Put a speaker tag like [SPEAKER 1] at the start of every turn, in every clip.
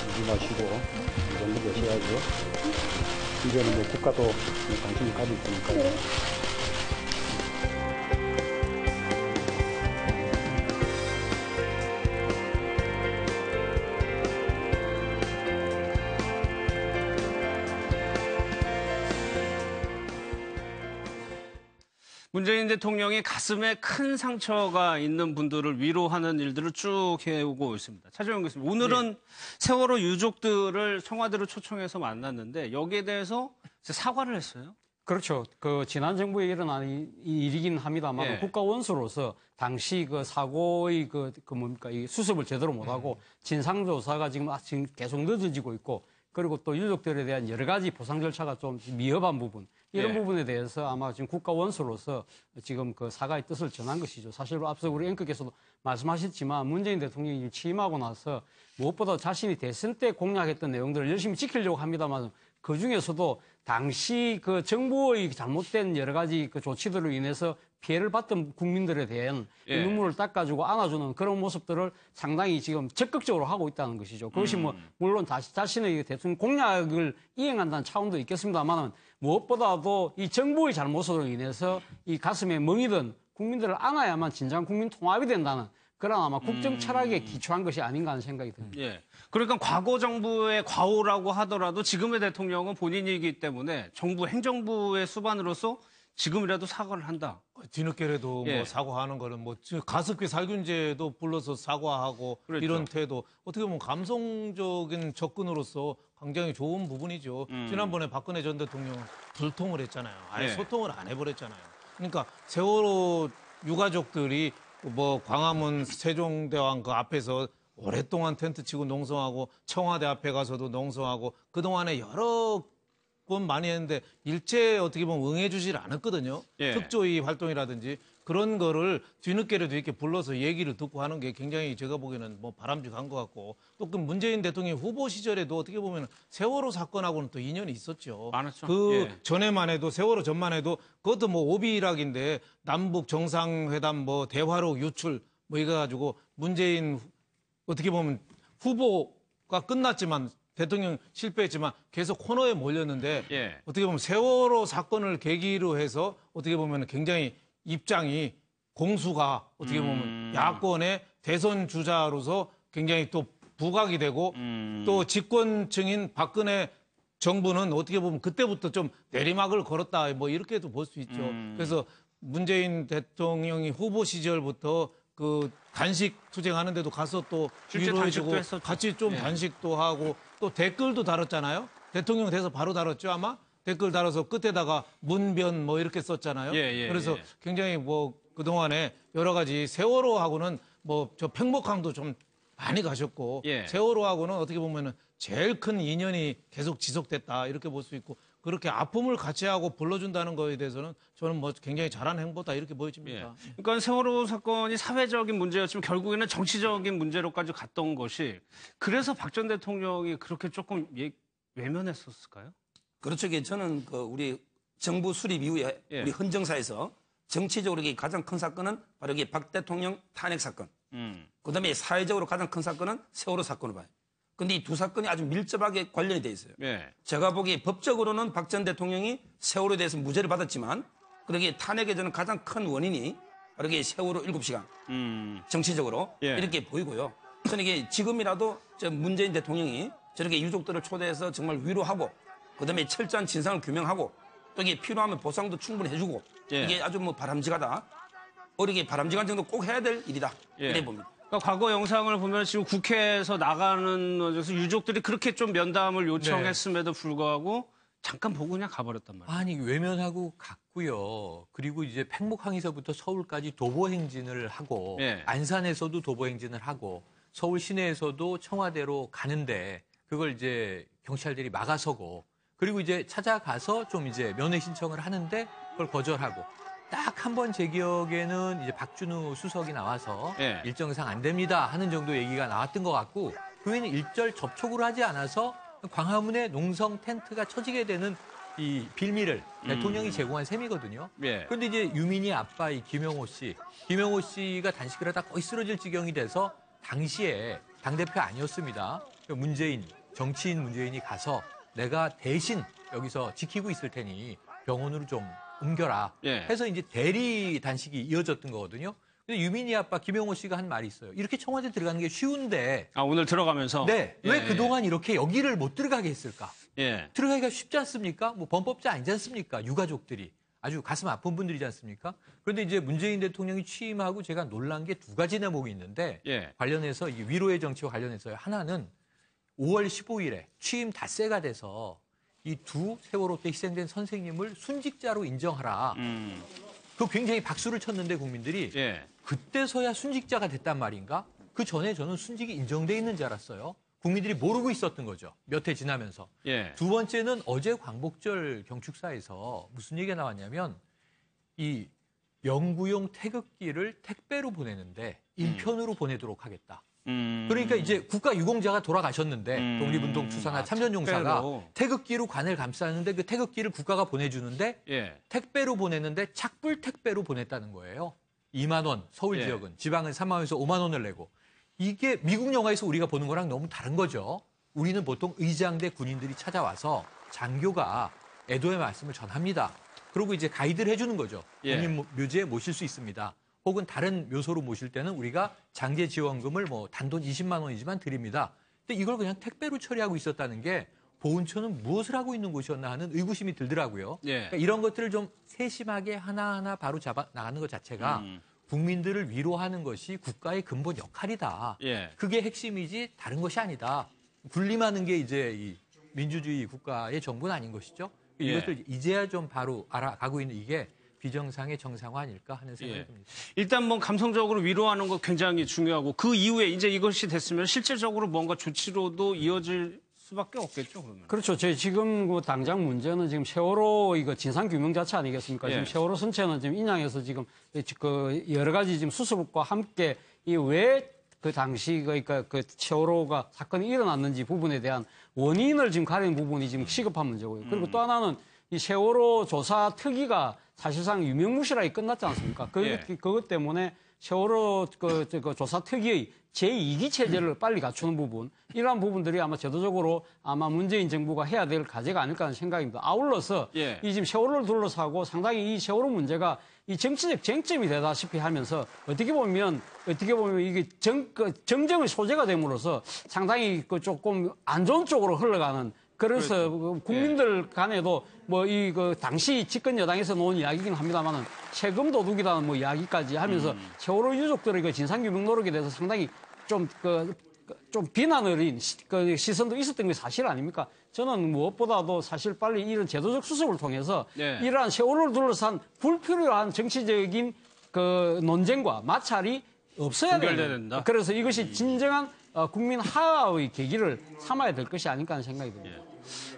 [SPEAKER 1] 무기 마시고 이 정도 되셔야죠. 이제는 뭐 국가도 관심을 가질 테니까요.
[SPEAKER 2] 문재인 대통령이 가슴에 큰 상처가 있는 분들을 위로하는 일들을 쭉 해오고 있습니다. 차재원 교수님, 오늘은 세월호 유족들을 청와대로 초청해서 만났는데 여기에 대해서 사과를 했어요.
[SPEAKER 3] 그렇죠. 지난 정부에 일어난 이 일이긴 합니다만 국가 원수로서 당시 사고의 이 수습을 제대로 못하고 진상조사가 지금 계속 늦어지고 있고 그리고 또 유족들에 대한 여러 가지 보상 절차가 좀 미흡한 부분 이런 부분에 대해서 아마 지금 국가 원수로서 지금 사과의 뜻을 전한 것이죠. 사실 앞서 우리 앵커께서도 말씀하셨지만 문재인 대통령이 취임하고 나서 무엇보다 자신이 대선 때 공약했던 내용들을 열심히 지키려고 합니다만 그중에서도 당시 정부의 잘못된 여러 가지 조치들로 인해서 피해를 받던 국민들에 대한 눈물을 닦아주고 안아주는 그런 모습들을 상당히 지금 적극적으로 하고 있다는 것이죠. 그것이 물론 자신의 대통령 공약을 이행한다는 차원도 있겠습니다만 무엇보다도 이 정부의 잘못으로 인해서 이 가슴에 멍이 든 국민들을 안아야만 진정 국민 통합이 된다는 그런 아마 국정 철학에 기초한 것이 아닌가 하는 생각이 듭니다.
[SPEAKER 2] 예. 그러니까 과거 정부의 과오라고 하더라도 지금의 대통령은 본인이기 때문에 정부 행정부의 수반으로서 지금이라도 사과를 한다.
[SPEAKER 4] 뒤늦게라도 뭐 사과하는 거는 뭐 가습기 살균제도 불러서 사과하고 그렇죠. 이런 태도 어떻게 보면 감성적인 접근으로서 굉장히 좋은 부분이죠. 지난번에 박근혜 전 대통령은 불통을 했잖아요. 아예 소통을 안 해버렸잖아요. 그러니까 세월호 유가족들이 뭐 광화문 세종대왕 그 앞에서 오랫동안 텐트 치고 농성하고 청와대 앞에 가서도 농성하고 그동안에 여러 번 많이 했는데 일체 어떻게 보면 응해주질 않았거든요. 특조위 활동이라든지 그런 거를 뒤늦게라도 이렇게 불러서 얘기를 듣고 하는 게 굉장히 제가 보기에는 뭐 바람직한 것 같고 또 그 문재인 대통령 후보 시절에도 어떻게 보면 세월호 사건하고는 또 인연이 있었죠.
[SPEAKER 2] 많았죠.
[SPEAKER 4] 전에만 해도 세월호 전만 해도 그것도 뭐 오비락인데 남북 정상회담 뭐 대화록 유출 뭐 이거 가지고 문재인 어떻게 보면 후보가 끝났지만 대통령 실패했지만 계속 코너에 몰렸는데 어떻게 보면 세월호 사건을 계기로 해서 어떻게 보면 굉장히 입장이 공수가 어떻게 보면 야권의 대선 주자로서 굉장히 또 부각이 되고 또 집권층인 박근혜 정부는 어떻게 보면 그때부터 좀 내리막을 걸었다 뭐 이렇게도 볼 수 있죠. 그래서 문재인 대통령이 후보 시절부터 그 단식 투쟁하는데도 가서 또 위로해주고 같이 좀 단식도 하고 또 댓글도 달았잖아요. 대통령 돼서 바로 달았죠 아마. 댓글 달아서 끝에다가 문변 뭐 이렇게 썼잖아요. 그래서 굉장히 뭐 그동안에 여러 가지 세월호하고는 뭐 저 팽목항도 좀 많이 가셨고 세월호하고는 어떻게 보면은 제일 큰 인연이 계속 지속됐다 이렇게 볼 수 있고 그렇게 아픔을 같이 하고 불러준다는 거에 대해서는 저는 뭐 굉장히 잘한 행보다 이렇게 보여집니다.
[SPEAKER 2] 그러니까 세월호 사건이 사회적인 문제였지만 결국에는 정치적인 문제로까지 갔던 것이 그래서 박 전 대통령이 그렇게 조금 외면했었을까요?
[SPEAKER 5] 그렇죠. 저는 우리 정부 수립 이후에 우리 헌정사에서 정치적으로 가장 큰 사건은 바로 이게 박 대통령 탄핵 사건. 그다음에 사회적으로 가장 큰 사건은 세월호 사건을 봐요. 근데 이 두 사건이 아주 밀접하게 관련이 돼 있어요. 제가 보기에 법적으로는 박 전 대통령이 세월호에 대해서 무죄를 받았지만 그러기에 탄핵의 저는 가장 큰 원인이 바로 이게 세월호 7시간. 정치적으로 이렇게 보이고요. 저는 이게 지금이라도 문재인 대통령이 저렇게 유족들을 초대해서 정말 위로하고 그다음에 철저한 진상을 규명하고 또 이게 필요하면 보상도 충분히 해주고 이게 아주 뭐 바람직하다. 어리게 바람직한 정도 꼭 해야 될 일이다. 이래 봅니다.
[SPEAKER 2] 그러니까 과거 영상을 보면 지금 국회에서 나가는 유족들이 그렇게 좀 면담을 요청했음에도 불구하고 잠깐 보고 그냥 가버렸단 말이에요.
[SPEAKER 6] 아니 외면하고 갔고요. 그리고 이제 팽목항에서부터 서울까지 도보 행진을 하고 안산에서도 도보 행진을 하고 서울 시내에서도 청와대로 가는데 그걸 이제 경찰들이 막아서고 그리고 이제 찾아가서 좀 이제 면회 신청을 하는데 그걸 거절하고 딱 한 번 제 기억에는 이제 박준우 수석이 나와서 일정상 안 됩니다 하는 정도 얘기가 나왔던 것 같고 그 외에는 일절 접촉을 하지 않아서 광화문에 농성 텐트가 쳐지게 되는 이 빌미를 대통령이 제공한 셈이거든요.
[SPEAKER 2] 예.
[SPEAKER 6] 그런데 이제 유민희 아빠 이 김영호 씨가 단식을 하다 거의 쓰러질 지경이 돼서 당시에 당대표 아니었습니다. 문재인, 정치인 문재인이 가서 내가 대신 여기서 지키고 있을 테니 병원으로 좀 옮겨라
[SPEAKER 2] 예.
[SPEAKER 6] 해서 이제 대리 단식이 이어졌던 거거든요. 근데 유민희 아빠 김영호 씨가 한 말이 있어요. 이렇게 청와대 들어가는 게 쉬운데
[SPEAKER 2] 아, 오늘 들어가면서?
[SPEAKER 6] 네,
[SPEAKER 2] 예,
[SPEAKER 6] 왜
[SPEAKER 2] 예.
[SPEAKER 6] 그동안 이렇게 여기를 못 들어가게 했을까?
[SPEAKER 2] 예.
[SPEAKER 6] 들어가기가 쉽지 않습니까? 뭐 범법자 아니지 않습니까? 유가족들이. 아주 가슴 아픈 분들이지 않습니까? 그런데 이제 문재인 대통령이 취임하고 제가 놀란 게 두 가지 대목이 있는데
[SPEAKER 2] 예.
[SPEAKER 6] 관련해서 이 위로의 정치와 관련해서요. 하나는 5월 15일에 취임 닷새가 돼서 이 두 세월호 때 희생된 선생님을 순직자로 인정하라. 그 굉장히 박수를 쳤는데 국민들이
[SPEAKER 2] 예.
[SPEAKER 6] 그때서야 순직자가 됐단 말인가? 그 전에 저는 순직이 인정돼 있는 줄 알았어요. 국민들이 모르고 있었던 거죠. 몇 해 지나면서.
[SPEAKER 2] 예.
[SPEAKER 6] 두 번째는 어제 광복절 경축사에서 무슨 얘기가 나왔냐면 이 영구용 태극기를 택배로 보내는데 인편으로 보내도록 하겠다. 그러니까 이제 국가유공자가 돌아가셨는데 독립운동 투사나 참전용사가
[SPEAKER 2] 택배로.
[SPEAKER 6] 태극기로 관을 감쌌는데 그 태극기를 국가가 보내주는데
[SPEAKER 2] 예.
[SPEAKER 6] 택배로 보냈는데 착불 택배로 보냈다는 거예요. 2만 원, 서울
[SPEAKER 2] 예.
[SPEAKER 6] 지역은. 지방은 3만 원에서 5만 원을 내고. 이게 미국 영화에서 우리가 보는 거랑 너무 다른 거죠. 우리는 보통 의장대 군인들이 찾아와서 장교가 애도의 말씀을 전합니다. 그리고 이제 가이드를 해주는 거죠.
[SPEAKER 2] 예.
[SPEAKER 6] 국립묘지에 모실 수 있습니다. 혹은 다른 묘소로 모실 때는 우리가 장제 지원금을 뭐 단돈 20만 원이지만 드립니다. 근데 이걸 그냥 택배로 처리하고 있었다는 게 보훈처는 무엇을 하고 있는 곳이었나 하는 의구심이 들더라고요.
[SPEAKER 2] 예.
[SPEAKER 6] 그러니까 이런 것들을 좀 세심하게 하나하나 바로 잡아 나가는 것 자체가 국민들을 위로하는 것이 국가의 근본 역할이다.
[SPEAKER 2] 예.
[SPEAKER 6] 그게 핵심이지 다른 것이 아니다. 군림하는 게 이제 이 민주주의 국가의 정부는 아닌 것이죠.
[SPEAKER 2] 예.
[SPEAKER 6] 이것을 이제야 좀 바로 알아가고 있는 이게 비정상의 정상화 아닐까 하는 생각이
[SPEAKER 2] 예.
[SPEAKER 6] 듭니다.
[SPEAKER 2] 일단 뭐 감성적으로 위로하는 거 굉장히 중요하고 그 이후에 이제 이것이 됐으면 실질적으로 뭔가 조치로도 이어질 수밖에 없겠죠, 그러면.
[SPEAKER 3] 그렇죠. 저희 지금 그 당장 문제는 지금 세월호 이거 진상 규명 자체 아니겠습니까?
[SPEAKER 2] 예.
[SPEAKER 3] 지금 세월호 선체는 지금 인양해서 지금 그 여러 가지 지금 수습과 함께 이 왜 그 당시 그러니까 그 세월호가 사건이 일어났는지 부분에 대한 원인을 지금 가리는 부분이 지금 시급한 문제고요. 그리고 또 하나는 이 세월호 조사 특위가 사실상 유명무실하게 끝났지 않습니까? 그것 때문에 세월호 그 조사 특위의 제2기 체제를 빨리 갖추는 부분, 이러한 부분들이 아마 제도적으로 아마 문재인 정부가 해야 될 과제가 아닐까 하는 생각입니다. 아울러서
[SPEAKER 2] 예.
[SPEAKER 3] 이 지금 세월호를 둘러싸고 상당히 이 세월호 문제가 이 정치적 쟁점이 되다시피 하면서 어떻게 보면 이게 정쟁의 소재가 됨으로써 상당히 그 조금 안 좋은 쪽으로 흘러가는 그래서 국민들 간에도 뭐 그 당시 집권 여당에서 놓은 이야기긴 합니다만은 세금 도둑이라는 뭐 이야기까지 하면서 세월호 유족들의 그 진상규명 노력에 대해서 상당히 좀 비난 어린 시선도 있었던 게 사실 아닙니까? 저는 무엇보다도 사실 빨리 이런 제도적 수습을 통해서
[SPEAKER 2] 네.
[SPEAKER 3] 이러한 세월호를 둘러싼 불필요한 정치적인 그 논쟁과 마찰이 없어야
[SPEAKER 2] 된다.
[SPEAKER 3] 그래서 이것이 진정한 국민 하화의 계기를 삼아야 될 것이 아닐까 하는 생각이 듭니다.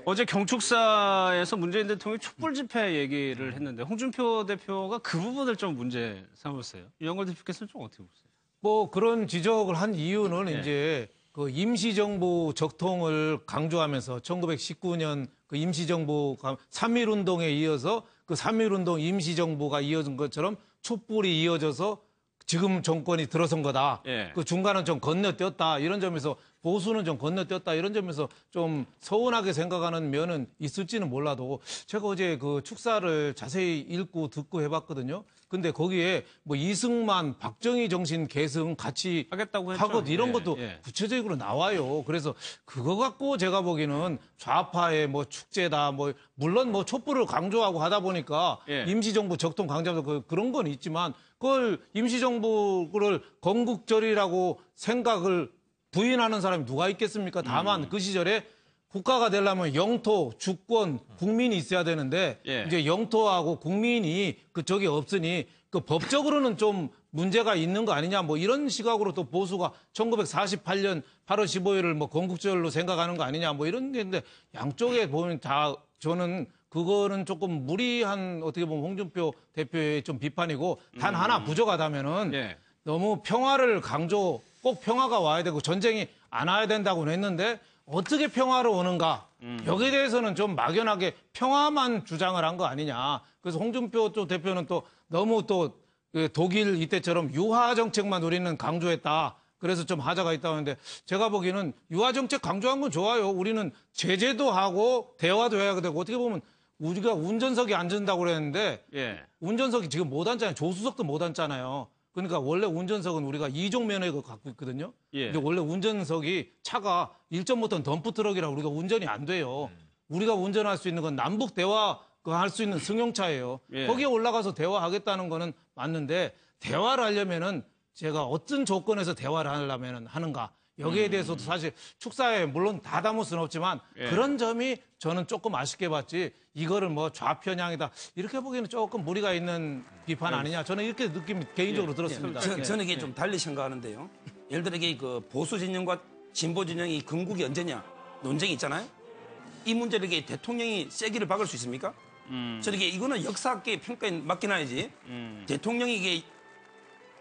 [SPEAKER 2] 어제 경축사에서 문재인 대통령이 촛불 집회 얘기를 했는데 홍준표 대표가 그 부분을 좀 문제 삼았어요. 유영걸 대표께서는 좀 어떻게 보세요?
[SPEAKER 4] 뭐 그런 지적을 한 이유는
[SPEAKER 2] 네.
[SPEAKER 4] 이제 그 임시정부 적통을 강조하면서 1919년 그 임시정부가 3.1운동에 이어서 그 3.1운동 임시정부가 이어진 것처럼 촛불이 이어져서 지금 정권이 들어선 거다.
[SPEAKER 2] 예.
[SPEAKER 4] 그 중간은 좀 건너뛰었다. 이런 점에서 보수는 좀 건너뛰었다. 이런 점에서 좀 서운하게 생각하는 면은 있을지는 몰라도 제가 어제 그 축사를 자세히 읽고 듣고 해봤거든요. 근데 거기에 뭐 이승만, 박정희 정신 계승 같이
[SPEAKER 2] 하겠다고 했죠.
[SPEAKER 4] 하고 이런
[SPEAKER 2] 예,
[SPEAKER 4] 것도
[SPEAKER 2] 예.
[SPEAKER 4] 구체적으로 나와요. 그래서 그거 갖고 제가 보기에는 좌파의 뭐 축제다. 뭐 물론 뭐 촛불을 강조하고 하다 보니까
[SPEAKER 2] 예.
[SPEAKER 4] 임시정부 적통 강조하면서 그런 건 있지만 그걸 임시정부를 건국절이라고 생각을 부인하는 사람이 누가 있겠습니까? 다만 그 시절에 국가가 되려면 영토, 주권, 국민이 있어야 되는데
[SPEAKER 2] 예.
[SPEAKER 4] 이제 영토하고 국민이 그쪽이 없으니 그 법적으로는 좀 문제가 있는 거 아니냐 뭐 이런 시각으로 또 보수가 1948년 8월 15일을 뭐 건국절로 생각하는 거 아니냐 뭐 이런 게 있는데 양쪽에 보면 다 저는 그거는 조금 무리한 어떻게 보면 홍준표 대표의 좀 비판이고 단 하나 부족하다면은
[SPEAKER 2] 예.
[SPEAKER 4] 너무 평화를 강조 꼭 평화가 와야 되고 전쟁이 안 와야 된다고는 했는데 어떻게 평화로 오는가 여기에 대해서는 좀 막연하게 평화만 주장을 한 거 아니냐. 그래서 홍준표 쪽 대표는 또 너무 또 독일 이때처럼 유화 정책만 우리는 강조했다. 그래서 좀 하자가 있다고 하는데 제가 보기에는 유화 정책 강조한 건 좋아요. 우리는 제재도 하고 대화도 해야 되고 어떻게 보면 우리가 운전석에 앉는다고 그랬는데 운전석이 지금 못 앉잖아요. 조수석도 못 앉잖아요. 그러니까 원래 운전석은 우리가 2종 면허를 갖고 있거든요. 근데 원래 운전석이 차가 1.5톤 덤프트럭이라 우리가 운전이 안 돼요. 우리가 운전할 수 있는 건 남북 대화 할 수 있는 승용차예요. 거기에 올라가서 대화하겠다는 거는 맞는데 대화를 하려면은 제가 어떤 조건에서 대화를 하려면 하는가. 여기에 대해서도 사실 축사에 물론 다 담을 수는 없지만 그런 점이 저는 조금 아쉽게 봤지 이거를 뭐 좌편향이다 이렇게 보기에는 조금 무리가 있는 비판 아니냐 저는 이렇게 느낌 개인적으로 들었습니다.
[SPEAKER 5] 저는 이게 좀 달리 생각하는데요. 예를 들어 이게 그 보수 진영과 진보 진영이 건국이 언제냐 논쟁이 있잖아요. 이 문제를 이게 대통령이 세기를 박을 수 있습니까? 저는 이거는 역사학계 평가에 맡겨놔야지 대통령이 이게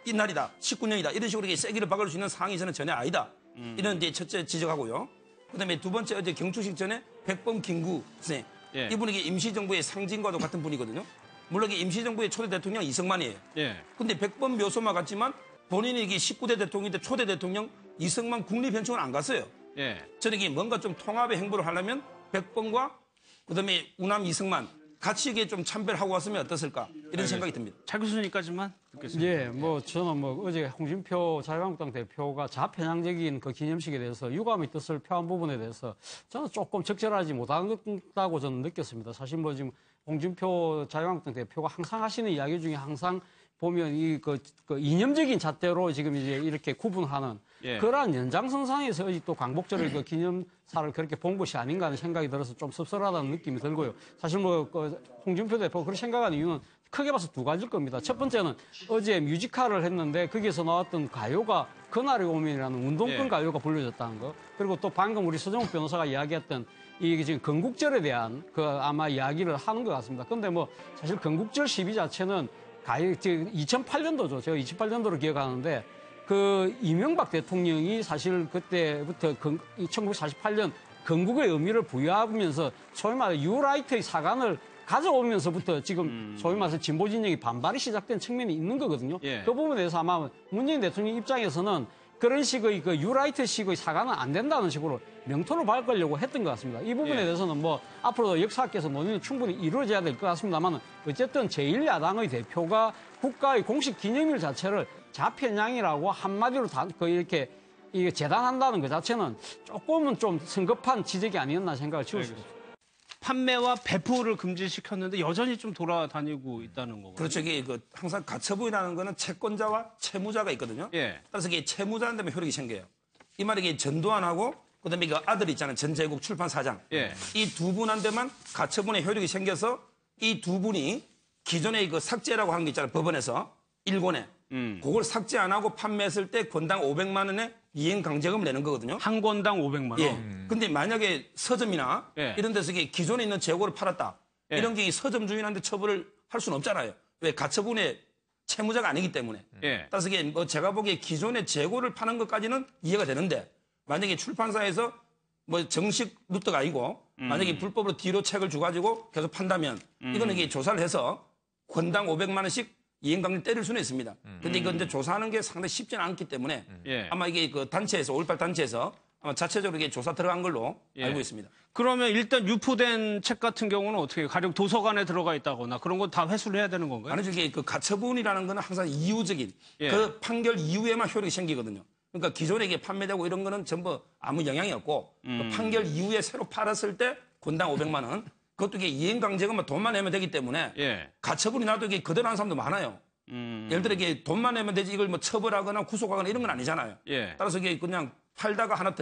[SPEAKER 5] 이날이다, 19년이다 이런 식으로 세기를 박을 수 있는 상황이 저는 전혀 아니다. 이런 데 첫째 지적하고요. 그다음에 두 번째 어제 경축식 전에 백범 김구 선생 이분이 임시정부의 상징과도 같은 분이거든요. 물론 임시정부의 초대 대통령 이승만이에요. 근데 백범 묘소만 같지만 본인이 이게 19대 대통령인데 초대 대통령 이승만 국립현충원 안 갔어요. 저는 이게 뭔가 좀 통합의 행보를 하려면 백범과 그다음에 우남 이승만 같이 이게 좀 참배하고 왔으면 어땠을까 이런 생각이 듭니다.
[SPEAKER 2] 차 교수님까지만 듣겠습니다.
[SPEAKER 3] 예, 뭐 저는 뭐 어제 홍준표 자유한국당 대표가 좌편향적인 그 기념식에 대해서 유감의 뜻을 표한 부분에 대해서 저는 조금 적절하지 못하다고 저는 느꼈습니다. 사실 뭐 지금 홍준표 자유한국당 대표가 항상 하시는 이야기 중에 항상 보면 그 이념적인 잣대로 지금 이제 이렇게 구분하는 그러한 연장선상에서 또 광복절의 그 기념사를 그렇게 본 것이 아닌가 하는 생각이 들어서 좀 씁쓸하다는 느낌이 들고요. 사실 뭐 홍준표 대표가 그렇게 생각하는 이유는 크게 봐서 두 가지일 겁니다. 첫 번째는 어제 뮤지컬을 했는데 거기에서 나왔던 가요가 그날의 오면이라는 운동권 가요가 불려졌다는 거. 그리고 또 방금 우리 서정욱 변호사가 이야기했던 이게 지금 건국절에 대한 그 아마 이야기를 하는 것 같습니다. 근데 뭐 사실 건국절 시비 자체는 2008년도죠. 제가 2008년도로 기억하는데 그 이명박 대통령이 사실 그때부터 1948년 건국의 의미를 부여하면서 소위 말해 유라이트의 사관을 가져오면서부터 지금 소위 말해서 진보 진영이 반발이 시작된 측면이 있는 거거든요. 그 부분에 대해서 아마 문재인 대통령 입장에서는 그런 식의 그 유라이트식의 사과는 안 된다는 식으로 명토를 박으려고 했던 것 같습니다. 이 부분에 대해서는 뭐 앞으로 역사학계에서 논의는 충분히 이루어져야 될 것 같습니다만 어쨌든 제1야당의 대표가 국가의 공식 기념일 자체를 좌편향이라고 한마디로 이렇게 재단한다는 것 자체는 조금은 좀 성급한 지적이 아니었나 생각을 지울 수 있습니다.
[SPEAKER 2] 판매와 배포를 금지시켰는데 여전히 좀 돌아다니고 있다는 거고요.
[SPEAKER 5] 그렇죠. 이게 항상 가처분이라는 거는 채권자와 채무자가 있거든요. 따라서 이게 채무자한테 효력이 생겨요. 이 말이 이게 전두환하고 그다음에 그 아들 있잖아요. 전제국 출판사장. 이 두 분한테만 가처분의 효력이 생겨서 이 두 분이 기존에 그 삭제라고 한 게 있잖아요. 법원에서 1권에. 그걸 삭제 안 하고 판매했을 때 권당 500만 원의 이행강제금을 내는 거거든요.
[SPEAKER 2] 한 권당 500만 원.
[SPEAKER 5] 근데 만약에 서점이나 이런 데서 기존에 있는 재고를 팔았다. 이런 게 서점 주인한테 처벌을 할 수는 없잖아요. 왜 가처분의 채무자가 아니기 때문에. 따라서 이게 뭐 제가 보기에 기존의 재고를 파는 것까지는 이해가 되는데 만약에 출판사에서 뭐 정식 루트가 아니고 만약에 불법으로 뒤로 책을 줘가지고 계속 판다면 이거는 이게 조사를 해서 권당 500만 원씩 이행강제 때릴 수는 있습니다. 근데 이거 이제 조사하는 게 상당히 쉽지는 않기 때문에 아마 이게 그 단체에서 5.18 단체에서 아마 자체적으로 이게 조사 들어간 걸로 알고 있습니다.
[SPEAKER 2] 그러면 일단 유포된 책 같은 경우는 어떻게 해요? 가령 도서관에 들어가 있다거나 그런 건 다 회수를 해야 되는 건가요?
[SPEAKER 5] 아니죠. 이게 그 가처분이라는 거는 항상 이유적인 그 판결 이후에만 효력이 생기거든요. 그러니까 기존에 이게 판매되고 이런 거는 전부 아무 영향이 없고 그 판결 이후에 새로 팔았을 때 권당 500만 원 그것도 이게 이행강제금만 돈만 내면 되기 때문에 가처분이 나도 이게 그대로 하는 사람도 많아요. 예를 들어 이게 돈만 내면 되지 이걸 뭐 처벌하거나 구속하거나 이런 건 아니잖아요. 따라서 이게 그냥 팔다가 하나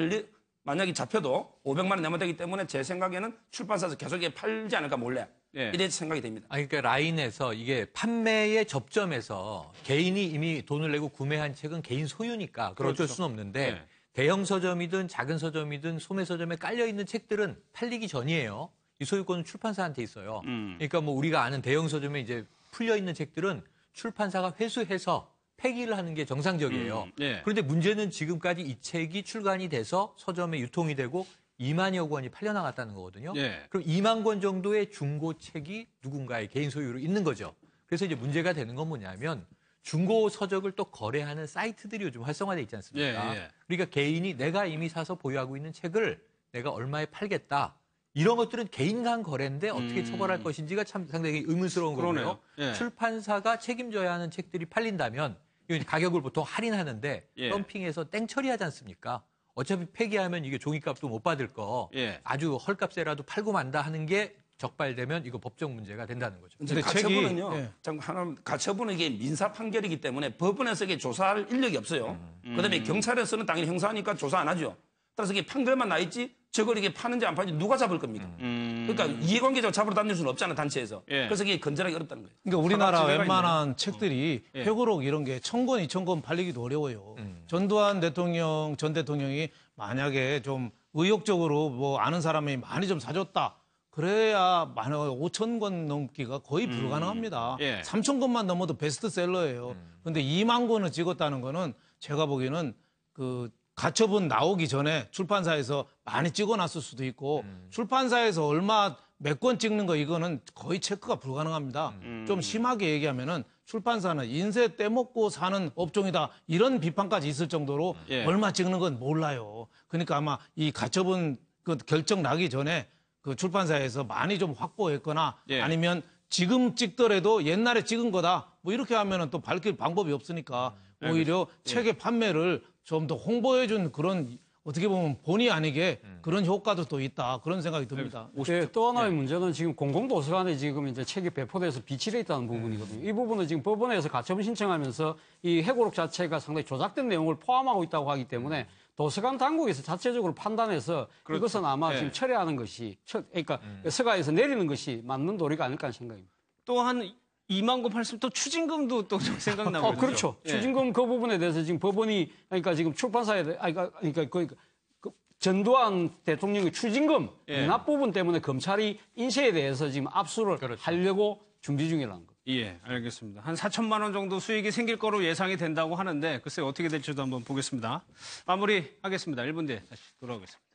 [SPEAKER 5] 만약에 잡혀도 500만 원 내면 되기 때문에 제 생각에는 출판사에서 계속 이게 팔지 않을까 몰래. 이래 생각이 됩니다.
[SPEAKER 6] 그러니까 라인에서 이게 판매의 접점에서 개인이 이미 돈을 내고 구매한 책은 개인 소유니까 그걸 어쩔 수는 없는데 대형 서점이든 작은 서점이든 소매 서점에 깔려 있는 책들은 팔리기 전이에요. 이 소유권은 출판사한테 있어요. 그러니까 뭐 우리가 아는 대형 서점에 이제 풀려 있는 책들은 출판사가 회수해서 폐기를 하는 게 정상적이에요. 그런데 문제는 지금까지 이 책이 출간이 돼서 서점에 유통이 되고 2만여 권이 팔려나갔다는 거거든요.
[SPEAKER 2] 예.
[SPEAKER 6] 그럼 2만 권 정도의 중고책이 누군가의 개인 소유로 있는 거죠. 그래서 이제 문제가 되는 건 뭐냐면 중고 서적을 또 거래하는 사이트들이 요즘 활성화돼 있지 않습니까?
[SPEAKER 2] 예.
[SPEAKER 6] 그러니까 개인이 내가 이미 사서 보유하고 있는 책을 내가 얼마에 팔겠다. 이런 것들은 개인 간 거래인데 어떻게 처벌할 것인지가 참 상당히 의문스러운 거고요.
[SPEAKER 2] 예.
[SPEAKER 6] 출판사가 책임져야 하는 책들이 팔린다면 이건 가격을 보통 할인하는데
[SPEAKER 2] 예.
[SPEAKER 6] 덤핑해서 땡 처리하지 않습니까? 어차피 폐기하면 이게 종이값도 못 받을 거
[SPEAKER 2] 예.
[SPEAKER 6] 아주 헐값에라도 팔고 만다 하는 게 적발되면 이거 법적 문제가 된다는 거죠.
[SPEAKER 5] 근데 가처분은요. 하나 가처분은 이게 민사 판결이기 때문에 법원에서 이게 조사할 인력이 없어요. 그다음에 경찰에서는 당연히 형사하니까 조사 안 하죠. 따라서 이게 판결만 나 있지 저걸 이게 파는지 안 파는지 누가 잡을 겁니까? 그러니까 이해관계자가 잡으러 다닐 수는 없잖아 단체에서.
[SPEAKER 2] 예.
[SPEAKER 5] 그래서 이게 건전하기 어렵다는 거예요.
[SPEAKER 4] 그러니까 우리나라
[SPEAKER 2] 사각지대가
[SPEAKER 4] 웬만한 책들이
[SPEAKER 2] 예.
[SPEAKER 4] 회고록 이런 게 1000권, 2000권 팔리기도 어려워요. 전두환 대통령, 전 대통령이 만약에 좀 의욕적으로 뭐 아는 사람이 많이 좀 사줬다. 그래야 5,000권 넘기가 거의 불가능합니다.
[SPEAKER 2] 예.
[SPEAKER 4] 3,000권만 넘어도 베스트셀러예요. 근데 2만 권을 찍었다는 거는 제가 보기에는 그 가처분 나오기 전에 출판사에서 많이 찍어놨을 수도 있고 출판사에서 얼마 몇 권 찍는 거 이거는 거의 체크가 불가능합니다. 좀 심하게 얘기하면은 출판사는 인쇄 떼먹고 사는 업종이다 이런 비판까지 있을 정도로
[SPEAKER 2] 예.
[SPEAKER 4] 얼마 찍는 건 몰라요. 그러니까 아마 이 가처분 그 결정 나기 전에 그 출판사에서 많이 좀 확보했거나
[SPEAKER 2] 예.
[SPEAKER 4] 아니면 지금 찍더라도 옛날에 찍은 거다 뭐 이렇게 하면은 또 밝힐 방법이 없으니까 오히려 책의 판매를 좀 더 홍보해준 그런 어떻게 보면 본의 아니게 그런 효과도 또 있다 그런 생각이 듭니다.
[SPEAKER 3] 네, 또 하나의 문제는 지금 공공도서관에 지금 이제 책이 배포돼서 비치돼 있다는 부분이거든요. 이 부분은 지금 법원에서 가처분 신청하면서 이 회고록 자체가 상당히 조작된 내용을 포함하고 있다고 하기 때문에 도서관 당국에서 자체적으로 판단해서 이것은 아마 지금 철회하는 것이, 그러니까 서가에서 내리는 것이 맞는 도리가 아닐까 하는 생각입니다.
[SPEAKER 2] 또 한 2만 권 팔았으면 또 추징금도 또 생각나거든요.
[SPEAKER 3] 그렇죠.
[SPEAKER 2] 예.
[SPEAKER 3] 추징금 그 부분에 대해서 지금 법원이 그러니까 지금 출판사에 그러니까 그 전두환 대통령의 추징금 미납 부분 때문에 검찰이 인쇄에 대해서 지금 압수를 하려고 준비 중이라는 거.
[SPEAKER 2] 예, 알겠습니다. 한 4천만 원 정도 수익이 생길 거로 예상이 된다고 하는데 글쎄 어떻게 될지도 한번 보겠습니다. 마무리하겠습니다. 1분 뒤에 다시 돌아오겠습니다.